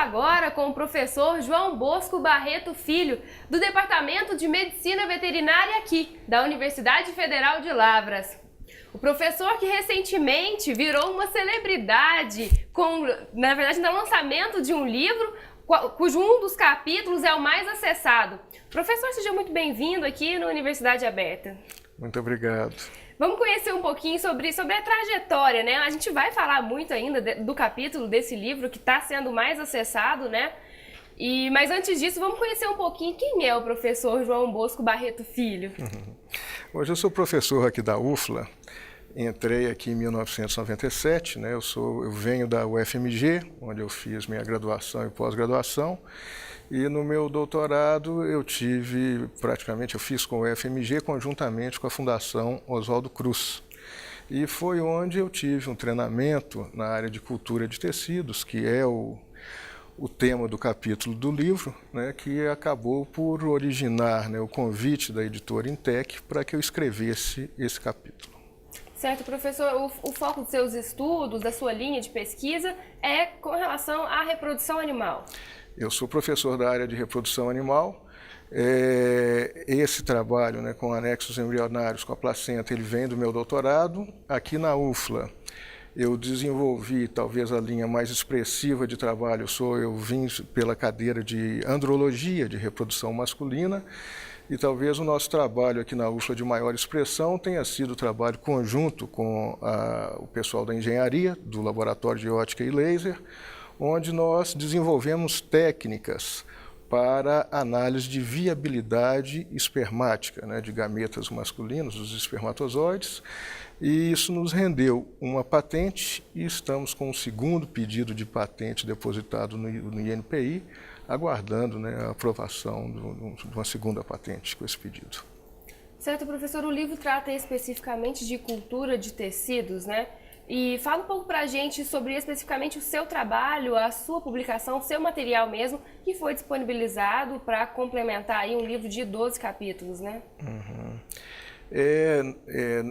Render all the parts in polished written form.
agora com o professor João Bosco Barreto Filho, do Departamento de Medicina Veterinária aqui, da Universidade Federal de Lavras. O professor que recentemente virou uma celebridade com, na verdade, no lançamento de um livro cujo um dos capítulos é o mais acessado. Professor, seja muito bem-vindo aqui na Universidade Aberta. Muito obrigado. Vamos conhecer um pouquinho sobre a trajetória, né? A gente vai falar muito ainda do capítulo desse livro que está sendo mais acessado, né? Mas antes disso, vamos conhecer um pouquinho quem é o professor João Bosco Barreto Filho. Hoje eu sou professor aqui da UFLA. Entrei aqui em 1997, né? Eu venho da UFMG, onde eu fiz minha graduação e pós-graduação. E no meu doutorado eu fiz com o UFMG conjuntamente com a Fundação Oswaldo Cruz. E foi onde eu tive um treinamento na área de cultura de tecidos, que é o tema do capítulo do livro, né, que acabou por originar, né, o convite da editora Intec para que eu escrevesse esse capítulo. Certo, professor, o foco dos seus estudos, da sua linha de pesquisa, é com relação à reprodução animal. Eu sou professor da área de reprodução animal. Esse trabalho, né, com anexos embrionários, com a placenta, ele vem do meu doutorado. Aqui na UFLA, eu desenvolvi talvez a linha mais expressiva de trabalho. Eu vim pela cadeira de andrologia, de reprodução masculina, e talvez o nosso trabalho aqui na UFLA de maior expressão tenha sido o trabalho conjunto com o pessoal da engenharia, do laboratório de ótica e laser, onde nós desenvolvemos técnicas para análise de viabilidade espermática, né, de gametas masculinos, dos espermatozoides, e isso nos rendeu uma patente e estamos com o segundo pedido de patente depositado no INPI, aguardando, né, a aprovação de uma segunda patente com esse pedido. Certo, professor, o livro trata especificamente de cultura de tecidos, né? E fala um pouco para a gente sobre especificamente o seu trabalho, a sua publicação, o seu material mesmo, que foi disponibilizado para complementar aí um livro de 12 capítulos, né? Uhum.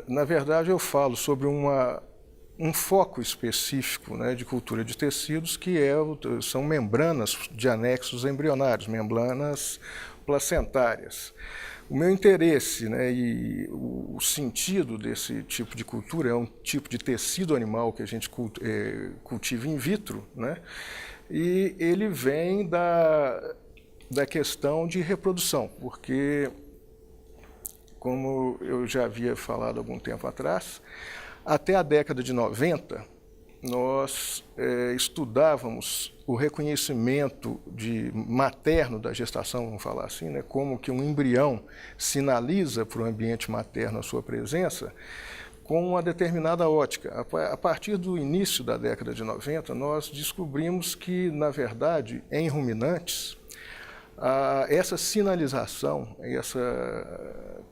Na verdade, eu falo sobre um foco específico, né, de cultura de tecidos, que são membranas de anexos embrionários, membranas placentárias. O meu interesse, né, e o sentido desse tipo de cultura é um tipo de tecido animal que a gente cultiva in vitro, né, e ele vem da questão de reprodução, porque, como eu já havia falado algum tempo atrás, até a década de 90, nós estudávamos o reconhecimento materno da gestação, vamos falar assim, né, como que um embrião sinaliza para o ambiente materno a sua presença, com uma determinada ótica. A partir do início da década de 90, nós descobrimos que, na verdade, em ruminantes, essa sinalização, essa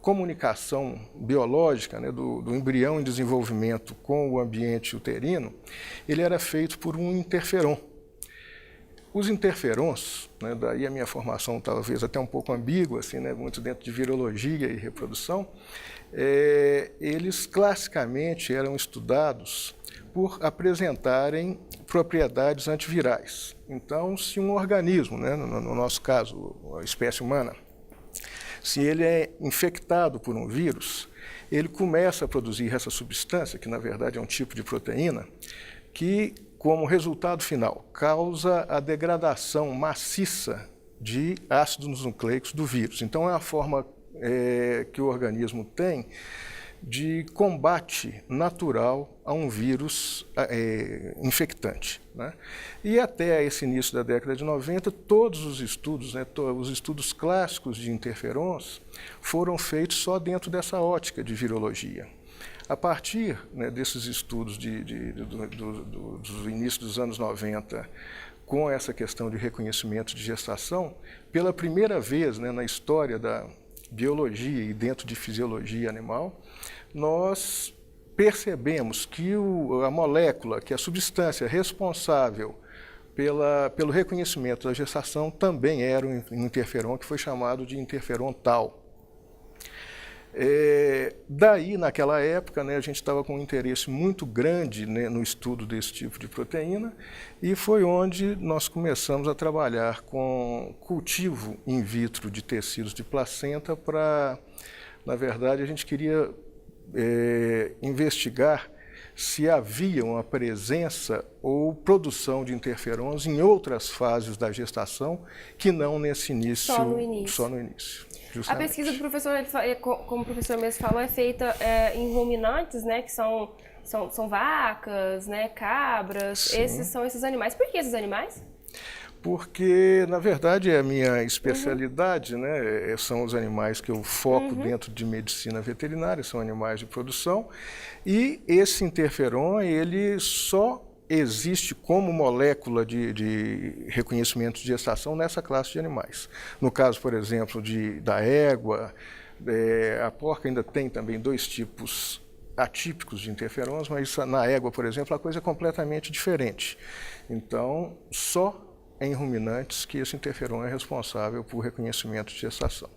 comunicação biológica, né, do embrião em desenvolvimento com o ambiente uterino, ele era feito por um interferon. Os interferons, né, daí a minha formação talvez até um pouco ambígua, assim, né, muito dentro de virologia e reprodução, eles classicamente eram estudados por apresentarem propriedades antivirais. Então, se um organismo, né, no nosso caso, a espécie humana, se ele é infectado por um vírus, ele começa a produzir essa substância, que na verdade é um tipo de proteína, que, como resultado final, causa a degradação maciça de ácidos nucleicos do vírus. Então, é a forma que o organismo tem de combate natural a um vírus infectante, né? E até esse início da década de 90, todos os estudos, né, os estudos clássicos de interferons foram feitos só dentro dessa ótica de virologia. A partir, né, desses estudos do início dos anos 90, com essa questão de reconhecimento de gestação, pela primeira vez, né, na história da biologia e dentro de fisiologia animal, nós percebemos que a molécula, que a substância responsável pelo reconhecimento da gestação também era um interferon que foi chamado de interferon tal. Daí, naquela época, né, a gente estava com um interesse muito grande, né, no estudo desse tipo de proteína, e foi onde nós começamos a trabalhar com cultivo in vitro de tecidos de placenta para, na verdade, a gente queria investigar se havia uma presença ou produção de interferons em outras fases da gestação que não nesse início. Só no início. Só no início. A pesquisa do professor, como o professor mesmo falou, é feita em ruminantes, né, que são vacas, né, cabras. Sim. Esses são esses animais. Por que esses animais? Porque, na verdade, é a minha especialidade, né? São os animais que eu foco dentro de medicina veterinária, são animais de produção. E esse interferon, ele só existe como molécula de reconhecimento de gestação nessa classe de animais. No caso, por exemplo, da égua, a porca ainda tem também 2 tipos atípicos de interferons, mas na égua, por exemplo, a coisa é completamente diferente. Então, só em ruminantes que esse interferon é responsável por reconhecimento de gestação.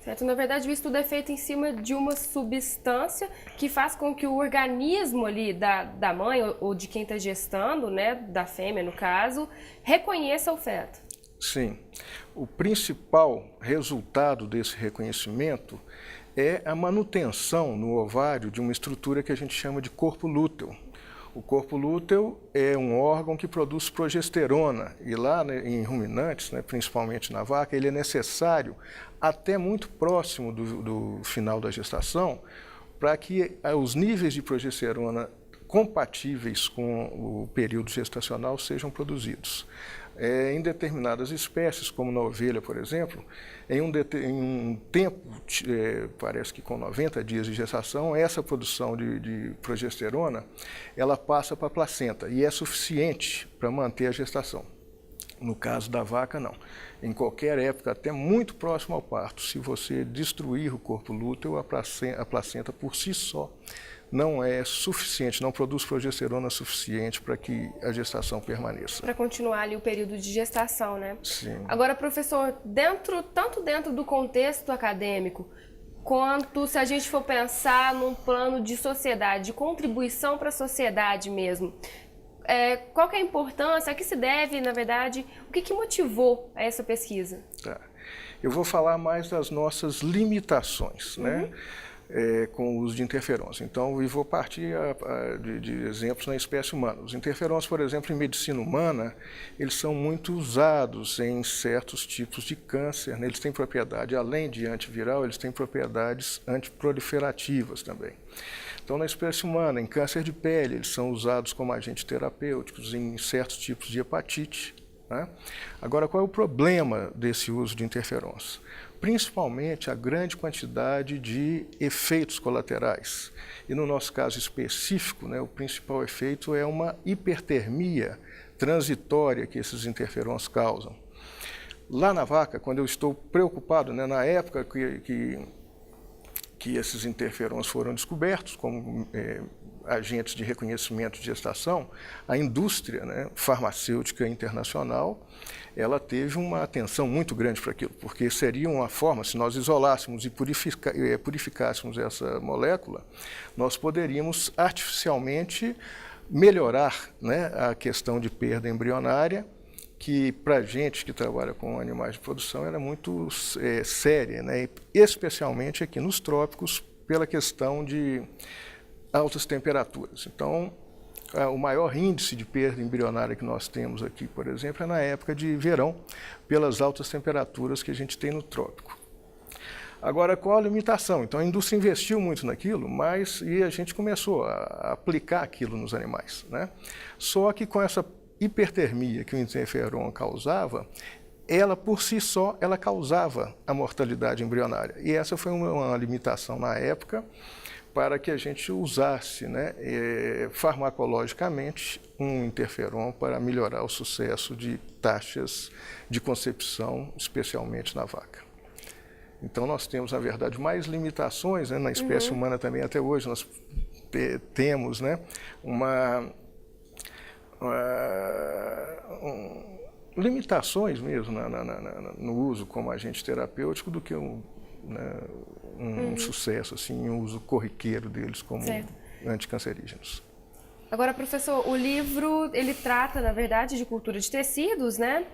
Certo. Na verdade, o estudo é feito em cima de uma substância que faz com que o organismo ali da mãe ou de quem está gestando, né, da fêmea no caso, reconheça o feto. Sim. O principal resultado desse reconhecimento é a manutenção no ovário de uma estrutura que a gente chama de corpo lúteo. O corpo lúteo é um órgão que produz progesterona e lá, né, em ruminantes, né, principalmente na vaca, ele é necessário até muito próximo do final da gestação para que os níveis de progesterona compatíveis com o período gestacional sejam produzidos. Em determinadas espécies, como na ovelha, por exemplo, em um tempo, parece que com 90 dias de gestação, essa produção de progesterona, ela passa para a placenta e é suficiente para manter a gestação. No caso da vaca, não. Em qualquer época, até muito próximo ao parto, se você destruir o corpo lúteo, a placenta por si só não é suficiente, não produz progesterona suficiente para que a gestação permaneça. Para continuar ali o período de gestação, né? Sim. Agora, professor, tanto dentro do contexto acadêmico, quanto se a gente for pensar num plano de sociedade, de contribuição para a sociedade mesmo, qual que é a importância, a que se deve, na verdade, o que motivou essa pesquisa? Tá. Eu vou falar mais das nossas limitações, né? Com o uso de interferons. Então, eu vou partir de exemplos na espécie humana. Os interferons, por exemplo, em medicina humana, eles são muito usados em certos tipos de câncer, né? Eles têm propriedade, além de antiviral, eles têm propriedades antiproliferativas também. Então, na espécie humana, em câncer de pele, eles são usados como agentes terapêuticos em certos tipos de hepatite, né? Agora, qual é o problema desse uso de interferons? Principalmente a grande quantidade de efeitos colaterais. E no nosso caso específico, né, o principal efeito é uma hipertermia transitória que esses interferons causam. Lá na vaca, quando eu estou preocupado, né, na época que esses interferons foram descobertos como agentes de reconhecimento de gestação, a indústria, né, farmacêutica internacional, ela teve uma atenção muito grande para aquilo, porque seria uma forma, se nós isolássemos e purificássemos essa molécula, nós poderíamos artificialmente melhorar, né, a questão de perda embrionária, que para a gente que trabalha com animais de produção era muito séria, né, especialmente aqui nos trópicos, pela questão de altas temperaturas. Então, o maior índice de perda embrionária que nós temos aqui, por exemplo, é na época de verão, pelas altas temperaturas que a gente tem no trópico. Agora, qual a limitação? Então, a indústria investiu muito naquilo, e a gente começou a aplicar aquilo nos animais, né? Só que com essa hipertermia que o interferon causava, ela por si só, ela causava a mortalidade embrionária. E essa foi uma limitação na época, para que a gente usasse, né, farmacologicamente um interferon para melhorar o sucesso de taxas de concepção, especialmente na vaca. Então, nós temos, na verdade, mais limitações, né, na espécie humana também. Até hoje nós temos, né, limitações mesmo no uso como agente terapêutico do que né, um sucesso assim, em uso corriqueiro deles como anticancerígenos. Agora, professor, o livro, ele trata, na verdade, de cultura de tecidos, né?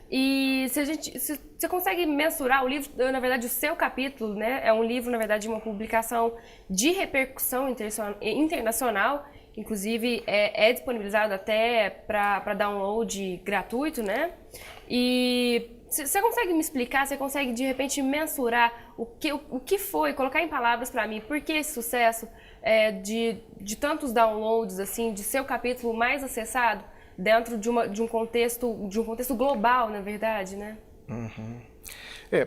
E se você consegue mensurar o livro, na verdade, o seu capítulo, né? É um livro, na verdade, de uma publicação de repercussão internacional, inclusive é disponibilizado até para download gratuito, né? E você consegue me explicar, você consegue, de repente, mensurar o que foi, colocar em palavras para mim, por que esse sucesso de tantos downloads, assim, de seu capítulo mais acessado, dentro de um contexto global, na verdade, né? Uhum.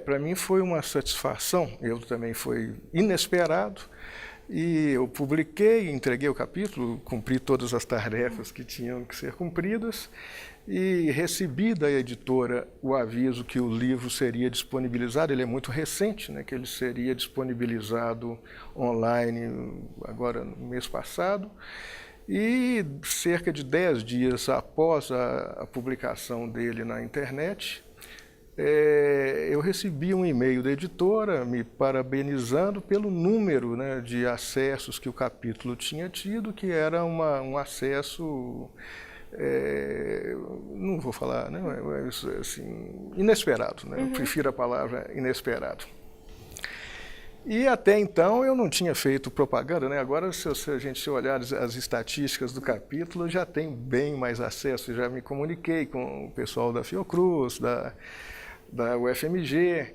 Para mim foi uma satisfação, eu também foi inesperado, e eu publiquei, entreguei o capítulo, cumpri todas as tarefas que tinham que ser cumpridas, e recebi da editora o aviso que o livro seria disponibilizado, ele é muito recente, né, que ele seria disponibilizado online agora no mês passado, e cerca de 10 dias após a publicação dele na internet, eu recebi um e-mail da editora me parabenizando pelo número, né, de acessos que o capítulo tinha tido, que era um acesso... não vou falar, né, mas, assim, inesperado, né? Eu prefiro a palavra inesperado. E até então eu não tinha feito propaganda, né? Agora, se a gente olhar as estatísticas do capítulo, já tem bem mais acesso. Já me comuniquei com o pessoal da Fiocruz, da UFMG,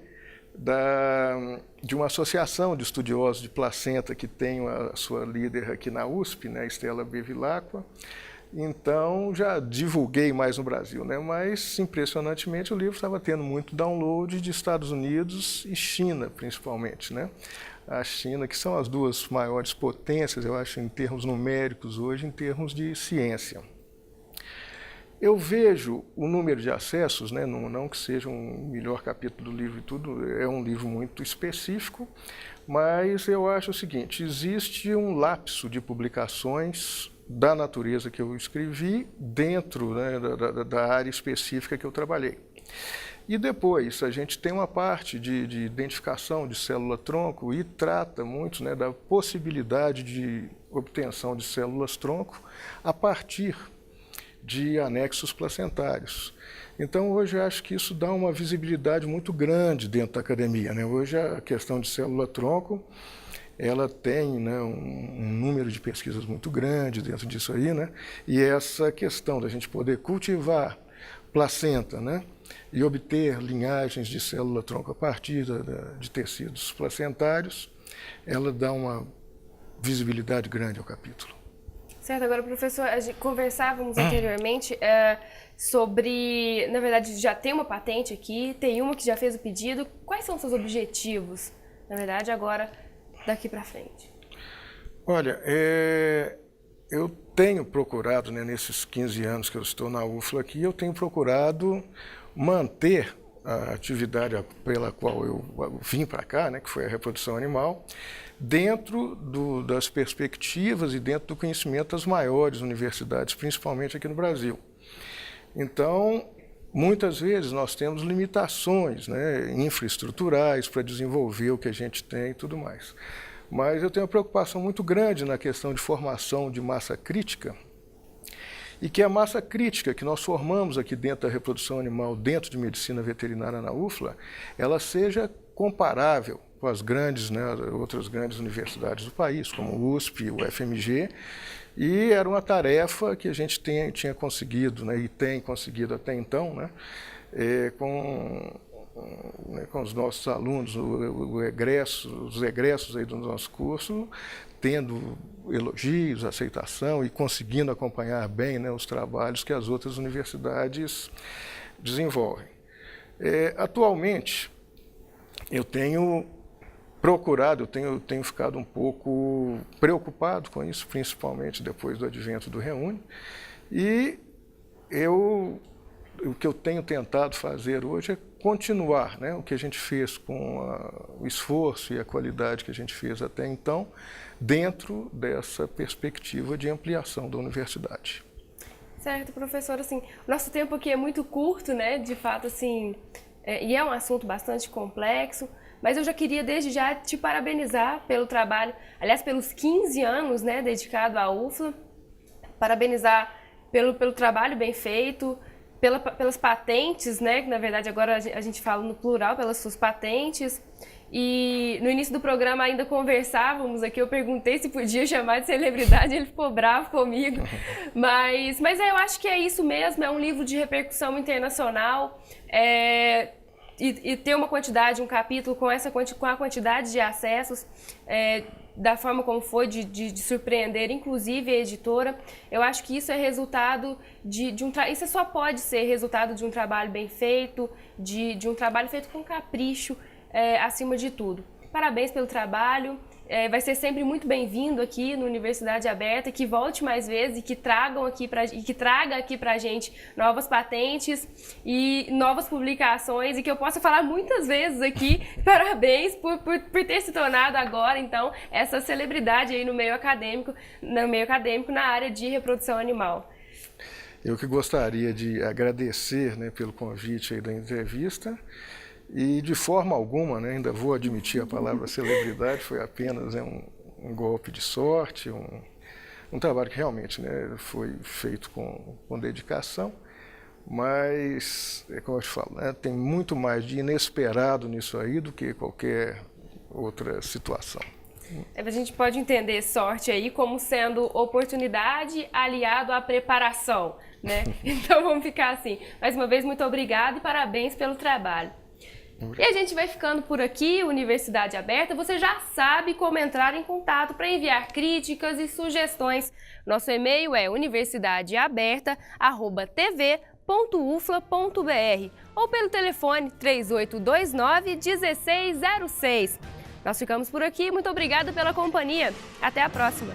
de uma associação de estudiosos de placenta que tem a sua líder aqui na USP, né, Estela Bevilacqua. Então, já divulguei mais no Brasil, né? Mas, impressionantemente, o livro estava tendo muito download de Estados Unidos e China, principalmente, né? A China, que são as duas maiores potências, eu acho, em termos numéricos hoje, em termos de ciência. Eu vejo o número de acessos, né? Não que seja um melhor capítulo do livro e tudo, é um livro muito específico, mas eu acho o seguinte, existe um lapso de publicações da natureza que eu escrevi dentro, né, da área específica que eu trabalhei. E depois a gente tem uma parte de identificação de célula-tronco e trata muito, né, da possibilidade de obtenção de células-tronco a partir de anexos placentários. Então hoje eu acho que isso dá uma visibilidade muito grande dentro da academia, né? Hoje a questão de célula-tronco ela tem, né, um número de pesquisas muito grande dentro disso aí, né? E essa questão da gente poder cultivar placenta, né, e obter linhagens de célula-tronco a partir de tecidos placentários, ela dá uma visibilidade grande ao capítulo. Certo, agora, professor, conversávamos anteriormente sobre, na verdade, já tem uma patente aqui, tem uma que já fez o pedido. Quais são os seus objetivos, na verdade, agora, daqui para frente? Olha, eu tenho procurado, né, nesses 15 anos que eu estou na UFLA aqui, eu tenho procurado manter a atividade pela qual eu vim para cá, né, que foi a reprodução animal, dentro das perspectivas e dentro do conhecimento das maiores universidades, principalmente aqui no Brasil. Então, muitas vezes nós temos limitações, né, infraestruturais para desenvolver o que a gente tem e tudo mais. Mas eu tenho uma preocupação muito grande na questão de formação de massa crítica, e que a massa crítica que nós formamos aqui dentro da reprodução animal, dentro de medicina veterinária na UFLA, ela seja comparável com as grandes, né, outras grandes universidades do país, como o USP, o UFMG, e era uma tarefa que a gente tinha conseguido, né, e tem conseguido até então, né, com os nossos alunos, os egressos aí do nosso curso, tendo elogios, aceitação e conseguindo acompanhar bem, né, os trabalhos que as outras universidades desenvolvem. Atualmente, eu tenho procurado, eu tenho ficado um pouco preocupado com isso, principalmente depois do advento do Reúne, e o que eu tenho tentado fazer hoje é continuar, né, o que a gente fez com o esforço e a qualidade que a gente fez até então, dentro dessa perspectiva de ampliação da universidade. Certo, professor, assim, nosso tempo aqui é muito curto, né, de fato, assim, e é um assunto bastante complexo, mas eu já queria desde já te parabenizar pelo trabalho, aliás, pelos 15 anos, né, dedicado à UFLA, parabenizar pelo trabalho bem feito, pelas patentes, né, que na verdade agora a gente fala no plural, pelas suas patentes. E no início do programa ainda conversávamos aqui, eu perguntei se podia chamar de celebridade, ele ficou bravo comigo, mas eu acho que é isso mesmo, é um livro de repercussão internacional, e ter uma quantidade, um capítulo com a quantidade de acessos, da forma como foi, de surpreender, inclusive a editora, eu acho que isso é resultado isso só pode ser resultado de um trabalho bem feito, de um trabalho feito com capricho, acima de tudo. Parabéns pelo trabalho, vai ser sempre muito bem-vindo aqui no Universidade Aberta, que volte mais vezes e que traga aqui pra gente novas patentes e novas publicações e que eu possa falar muitas vezes aqui, parabéns por ter se tornado agora, então, essa celebridade aí no meio acadêmico na área de reprodução animal. Eu que gostaria de agradecer, né, pelo convite aí da entrevista. E de forma alguma, né, ainda vou admitir a palavra celebridade, foi apenas um golpe de sorte, um trabalho que realmente, né, foi feito com dedicação, mas, como eu te falo, né, tem muito mais de inesperado nisso aí do que qualquer outra situação. A gente pode entender sorte aí como sendo oportunidade aliado à preparação, né? Então vamos ficar assim. Mais uma vez, muito obrigada e parabéns pelo trabalho. E a gente vai ficando por aqui, Universidade Aberta. Você já sabe como entrar em contato para enviar críticas e sugestões. Nosso e-mail é universidadeaberta@tv.ufla.br ou pelo telefone 3829-1606. Nós ficamos por aqui. Muito obrigada pela companhia. Até a próxima.